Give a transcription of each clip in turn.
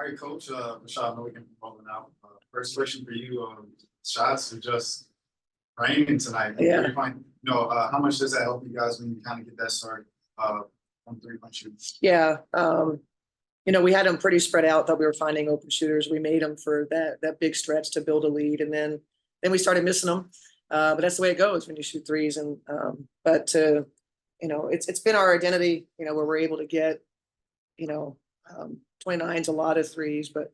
All right, Coach. Michelle, I know we can be rolling out. First question for you. Shots are just raining tonight. Yeah. How much does that help you guys when you kind of get that start from 3-point shooting? Yeah. We had them pretty spread out. Thought we were finding open shooters. We made them for that big stretch to build a lead, and then we started missing them. But that's the way it goes when you shoot threes. And it's been our identity. Where we're able to get 29's a lot of threes, but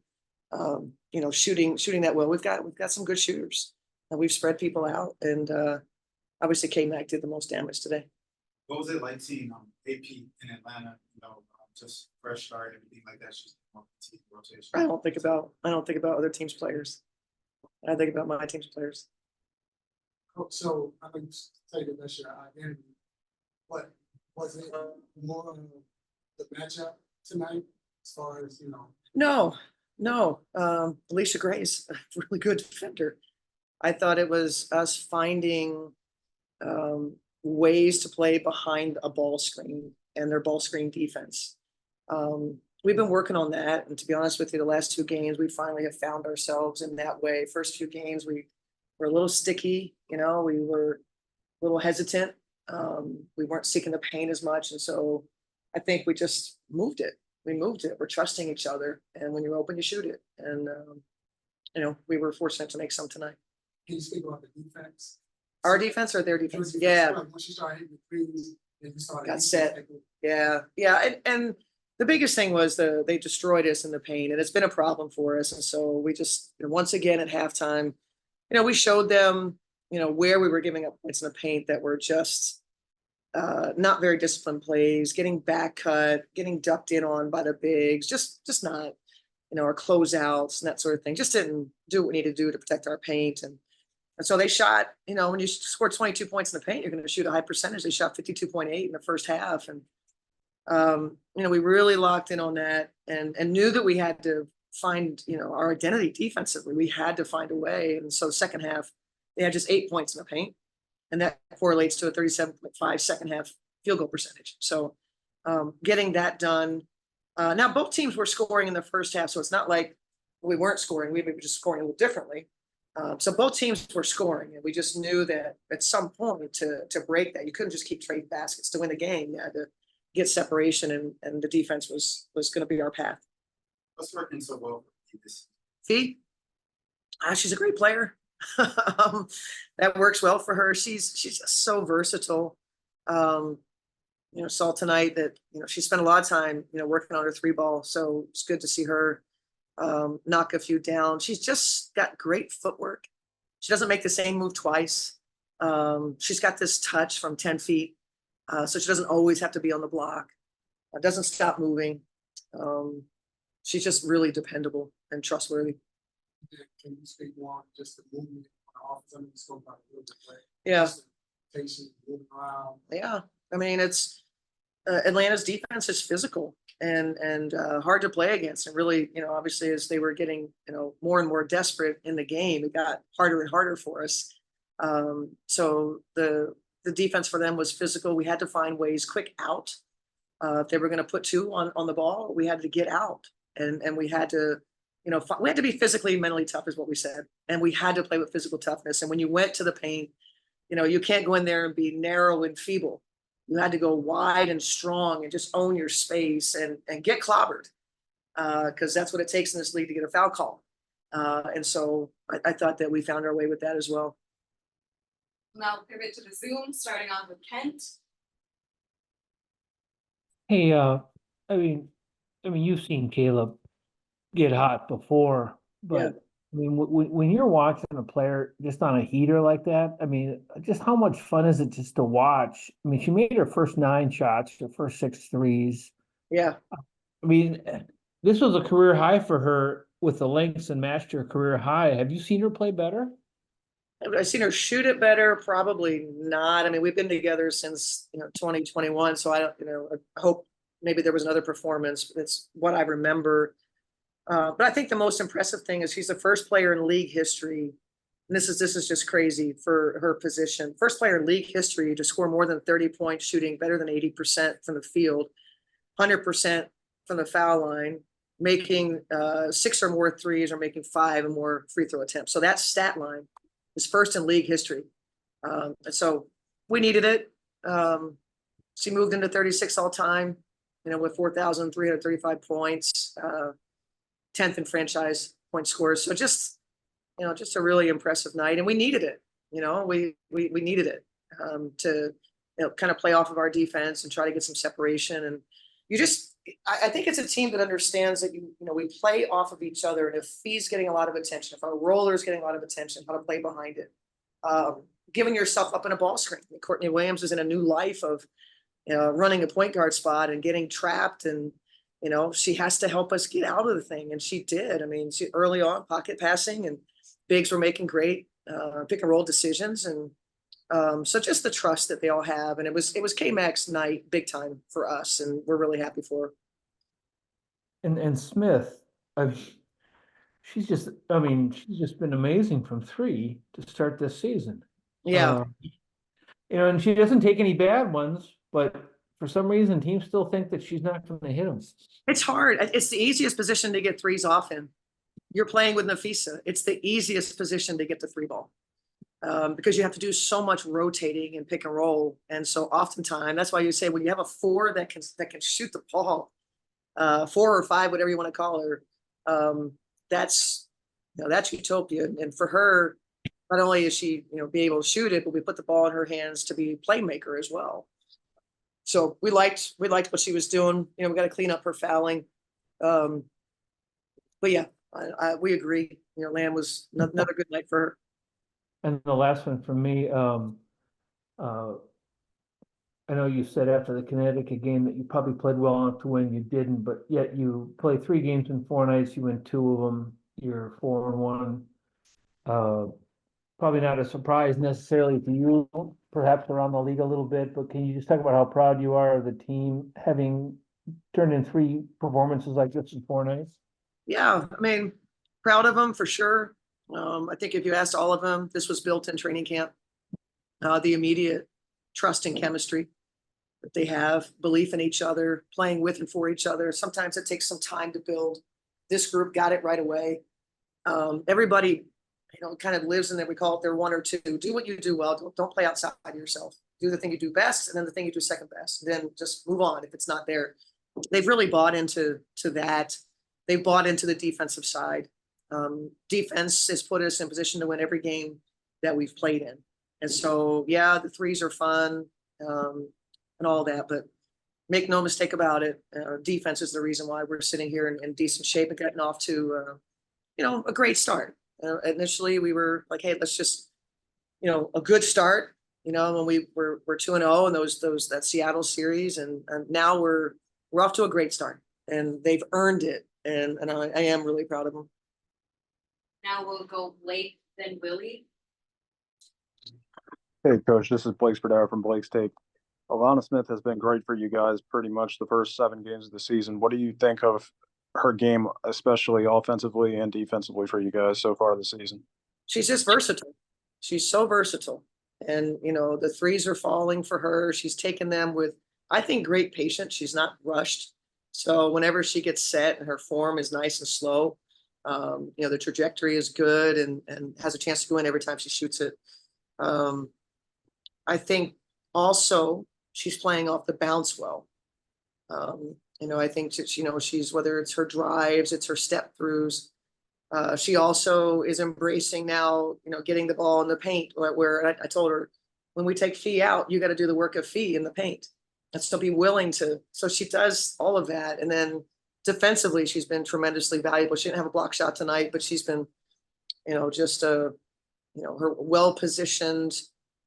shooting that well. We've got some good shooters, and we've spread people out. And obviously, K-Mac did the most damage today. What was it like seeing AP in Atlanta? Just fresh start, everything like that. Just rotation. I don't think about other teams' players. I think about my team's players. So I mean, say that that's your identity. What was it more of the matchup tonight, as far as No. Alicia Gray's a really good defender. I thought it was us finding ways to play behind a ball screen and their ball screen defense. We've been working on that, and to be honest with you, the last 2 games we finally have found ourselves in that way. First few games we were a little sticky, we were a little hesitant. We weren't seeking the paint as much, and so I think we just moved it. We're trusting each other, and when you're open, you shoot it. And we were fortunate to make some tonight. Can you speak about the defense? Our defense or their defense? Yeah. Once you started hitting the threes, then you started got set. Yeah. And the biggest thing was they destroyed us in the paint, and it's been a problem for us. And so we just, once again at halftime, we showed them, where we were giving up points in the paint that were just not very disciplined plays, getting back cut, getting ducked in on by the bigs, just not, our closeouts and that sort of thing. Just didn't do what we needed to do to protect our paint. And so they shot, when you score 22 points in the paint, you're going to shoot a high percentage. They shot 52.8 in the first half. And, we really locked in on that and knew that we had to find, our identity defensively. We had to find a way. And so second half, they had just 8 points in the paint. And that correlates to a 37.5 second half field goal percentage. So getting that done. Now, both teams were scoring in the first half. So it's not like we weren't scoring. We were just scoring a little differently. So both teams were scoring, and we just knew that at some point to break that, you couldn't just keep trading baskets to win the game. You had to get separation, and the defense was going to be our path. What's working so well for you this season? She's a great player. That works well for her. She's just so versatile. Saw tonight that she spent a lot of time working on her 3-ball, so it's good to see her knock a few down. She's just got great footwork. She doesn't make the same move twice. She's got this touch from 10 feet, so she doesn't always have to be on the block. Doesn't stop moving. She's just really dependable and trustworthy. Can you speak more on just the movement on the offense? I mean, you spoke about a little bit, but yeah, patient, moving around. Yeah, I mean, it's Atlanta's defense is physical and hard to play against. And really, obviously, as they were getting more and more desperate in the game, it got harder and harder for us. So the defense for them was physical. We had to find ways quick out. If they were going to put 2 on the ball, we had to get out, and we had to. We had to be physically, mentally tough is what we said. And we had to play with physical toughness. And when you went to the paint, you can't go in there and be narrow and feeble. You had to go wide and strong and just own your space and get clobbered, because that's what it takes in this league to get a foul call. And so I thought that we found our way with that as well. Now pivot to the Zoom, starting off with Kent. Hey, I mean, you've seen Caleb get hot before, but yeah. I mean, when you're watching a player just on a heater like that, I mean, just how much fun is it just to watch? I mean, she made her first 9 shots, her first 6 threes. Yeah. I mean, this was a career high for her with the Lynx and matched her career high. Have you seen her play better? I've seen her shoot it better. Probably not. I mean, we've been together since 2021, so I don't. I hope maybe there was another performance. It's what I remember. But I think the most impressive thing is she's the first player in league history, and this is just crazy for her position. First player in league history to score more than 30 points, shooting better than 80% from the field, 100% from the foul line, making 6 or more threes or making 5 or more free throw attempts. So that stat line is first in league history. And so we needed it. She moved into 36 all time, with 4,335 points, 10th in franchise point scores. So just a really impressive night, and we needed it. We needed it to kind of play off of our defense and try to get some separation. And I think it's a team that understands that we play off of each other, and if Fee's getting a lot of attention, if our roller's getting a lot of attention, how to play behind it. Giving yourself up in a ball screen. Courtney Williams is in a new life of running a point guard spot and getting trapped, and she has to help us get out of the thing, and she did. I mean, she early on pocket passing, and bigs were making great pick and roll decisions, and so just the trust that they all have, and it was K-Mac's night big time for us, and we're really happy for her. And Smith, she's just been amazing from 3 to start this season. Yeah. And she doesn't take any bad ones, but for some reason teams still think that she's not going to hit them. It's hard. It's the easiest position to get threes off in. You're playing with Nafisa. It's the easiest position to get the 3 ball. Because you have to do so much rotating and pick and roll. And so oftentimes, that's why you say when you have a 4 that can shoot the ball, 4 or 5, whatever you want to call her, that's utopia. And for her, not only is she be able to shoot it, but we put the ball in her hands to be playmaker as well. So we liked what she was doing. We got to clean up her fouling. But yeah, we agree. Lamb was another good night for her. And the last one for me, I know you said after the Connecticut game that you probably played well enough to win. You didn't, but yet you played 3 games in 4 nights. You win 2 of them. You're 4-1. Probably not a surprise necessarily to you, perhaps around the league a little bit, but can you just talk about how proud you are of the team having turned in 3 performances like this in 4 nights? Yeah, I mean, proud of them for sure. I think if you asked all of them, this was built in training camp. The immediate trust and chemistry that they have, belief in each other, playing with and for each other. Sometimes it takes some time to build. This group got it right away. Everybody, kind of lives in there. We call it their 1 or 2. Do what you do well. Don't play outside of yourself. Do the thing you do best, and then the thing you do second best. Then just move on if it's not there. They've really bought into that. They've bought into the defensive side. Defense has put us in position to win every game that we've played in. And so, yeah, the threes are fun and all that, but make no mistake about it. Defense is the reason why we're sitting here in decent shape and getting off to, a great start. Initially, we were like, hey, let's just, a good start. When we're 2-0 and that Seattle series, and now we're off to a great start, and they've earned it, and I am really proud of them. Now we'll go Blake, then Willie. Hey, Coach, this is Blake Spadaro from Blake's Take. Alana Smith has been great for you guys pretty much the first 7 games of the season. What do you think of her game, especially offensively and defensively for you guys so far this season? She's just versatile. She's so versatile. And, the threes are falling for her. She's taken them with, I think, great patience. She's not rushed. So whenever she gets set and her form is nice and slow, the trajectory is good and has a chance to go in every time she shoots it. I think also she's playing off the bounce well. I think that, she's, whether it's her drives, it's her step throughs. She also is embracing now, getting the ball in the paint, where I told her, when we take Fee out, you got to do the work of Fee in the paint. And still be willing to. So she does all of that. And then defensively, she's been tremendously valuable. She didn't have a block shot tonight, but she's been, just her well-positioned,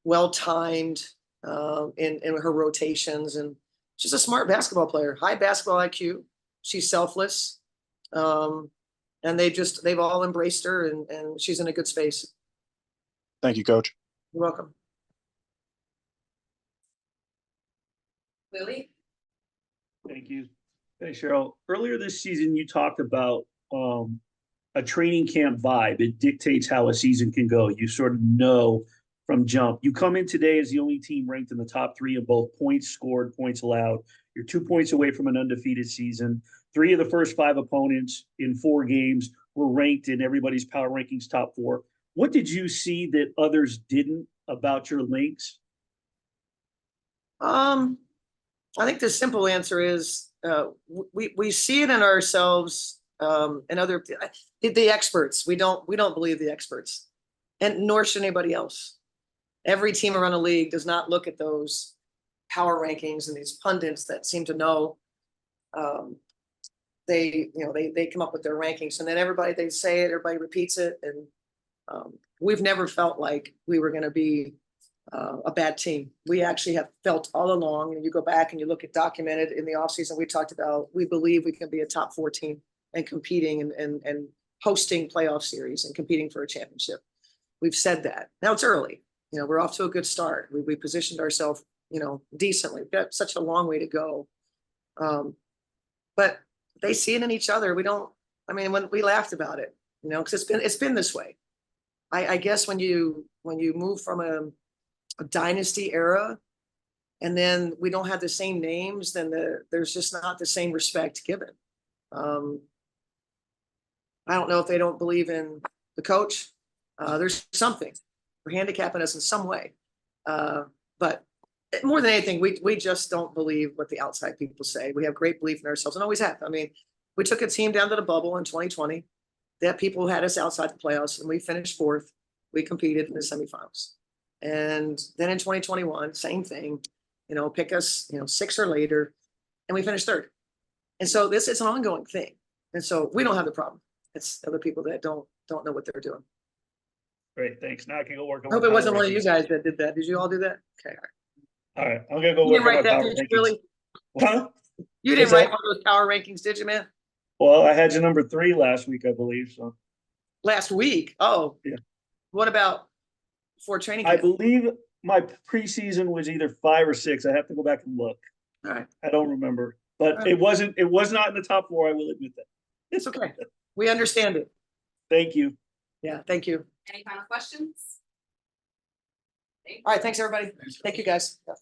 well-timed in her rotations. And she's a smart basketball player, high basketball IQ. She's selfless. And they've all embraced her, and she's in a good space. Thank you, Coach. You're welcome. Willie? Thank you. Hey, Cheryl. Earlier this season, you talked about a training camp vibe. It dictates how a season can go. You sort of know from jump. You come in today as the only team ranked in the top 3 in both points scored, points allowed. You're 2 points away from an undefeated season. 3 of the first 5 opponents in 4 games were ranked in everybody's power rankings top 4. What did you see that others didn't about your Lynx? I think the simple answer is, we see it in ourselves, and other, the experts. We don't believe the experts, and nor should anybody else. Every team around the league does not look at those power rankings and these pundits that seem to know. They come up with their rankings, and then they say it, everybody repeats it, and we've never felt like we were going to be a bad team. We actually have felt all along, and you go back and you look at documented in the offseason, we talked about, we believe we can be a top 4 team and competing and hosting playoff series and competing for a championship. We've said that. Now it's early. We're off to a good start. We positioned ourselves, decently. We've got such a long way to go. But they see it in each other. When we laughed about it, because it's been this way. I guess when you move from a dynasty era, and then we don't have the same names, then there's just not the same respect given. I don't know if they don't believe in the coach. There's something. We're handicapping us in some way. But more than anything, we just don't believe what the outside people say. We have great belief in ourselves and always have. We took a team down to the bubble in 2020. That people had us outside the playoffs, and we finished 4th. We competed in the semifinals. And then in 2021, same thing, pick us, 6 or later, and we finished 3rd. And so this is an ongoing thing. And so we don't have the problem. It's other people that don't know what they're doing. Great, thanks. Now I can go work on. I hope it wasn't one of you guys that did that. Did you all do that? Okay. All right, I'm gonna go You work didn't on write my that, power did you, rankings. really? Huh? You didn't What's write that? one of those power rankings, did you, man? Well, I had you number 3 last week, I believe, so. Last week? Oh. Yeah. What about before training I camp? believe my preseason was either 5 or 6. I have to go back and look. All right. I don't remember, but Okay. it was not in the top 4. I will admit that. It's okay. We understand it. Thank you. Yeah, thank you. Any final questions? All right, thanks, everybody. Thanks. Thank you, guys. Yeah.